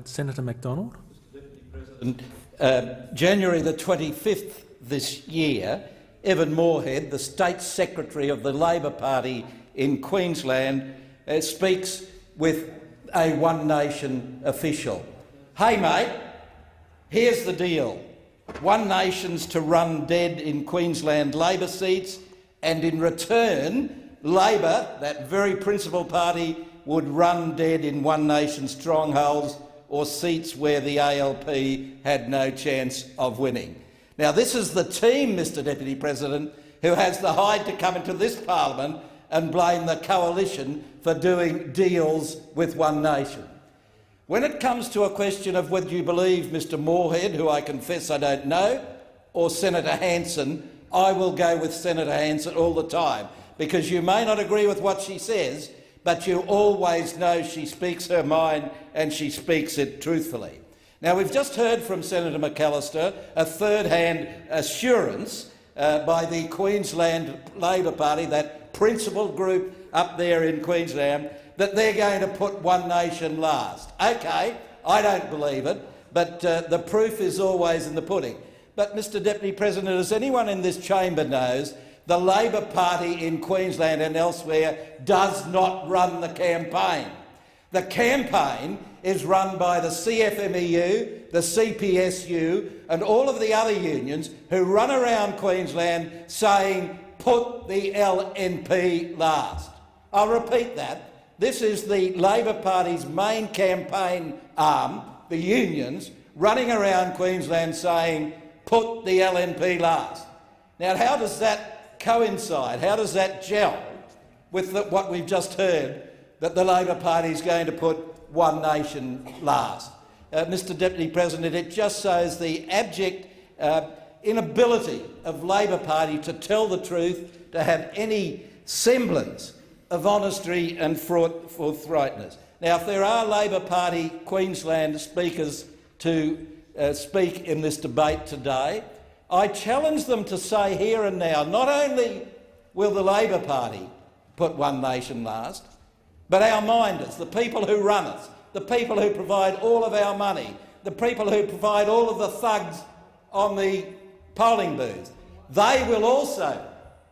Senator McDonald. January the 25th this year, Evan Moorhead, the State Secretary of the Labor Party in Queensland, speaks with a One Nation official. Hey mate, here's the deal. One Nation's to run dead in Queensland Labor seats, and in return, Labor, that very principal party, would run dead in One Nation strongholds or seats where the ALP had no chance of winning. Now, this is the team, Mr Deputy President, who has the hide to come into this parliament and blame the coalition for doing deals with One Nation. When it comes to a question of whether you believe Mr Moorhead, who I confess I don't know, or Senator Hanson, I will go with Senator Hanson all the time, because you may not agree with what she says, but you always know she speaks her mind and she speaks it truthfully. Now, we've just heard from Senator McAllister a third-hand assurance by the Queensland Labor Party, that principal group up there in Queensland, that they're going to put One Nation last. OK, I don't believe it, but the proof is always in the pudding. But, Mr Deputy President, as anyone in this chamber knows, the Labor Party in Queensland and elsewhere does not run the campaign. The campaign is run by the CFMEU, the CPSU and all of the other unions who run around Queensland saying, put the LNP last. I'll repeat that. This is the Labor Party's main campaign arm, the unions, running around Queensland saying, put the LNP last. Now, how does that coincide? How does that gel with what we've just heard, that the Labor Party is going to put One Nation last? Mr Deputy President, it just shows the abject inability of Labor Party to tell the truth, to have any semblance of honesty and forthrightness. Now, if there are Labor Party Queensland speakers to speak in this debate today, I challenge them to say here and now, not only will the Labor Party put One Nation last, but our minders, the people who run us, the people who provide all of our money, the people who provide all of the thugs on the polling booths, they will also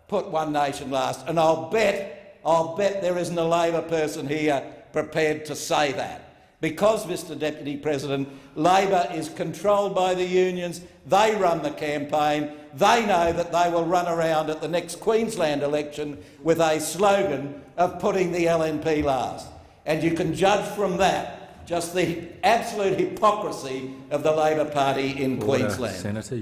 put One Nation last. And I'll bet there isn't a Labor person here prepared to say that. Because, Mr Deputy President, Labor is controlled by the unions, they run the campaign, they know that they will run around at the next Queensland election with a slogan of putting the LNP last. And you can judge from that just the absolute hypocrisy of the Labor Party in Queensland. Senator,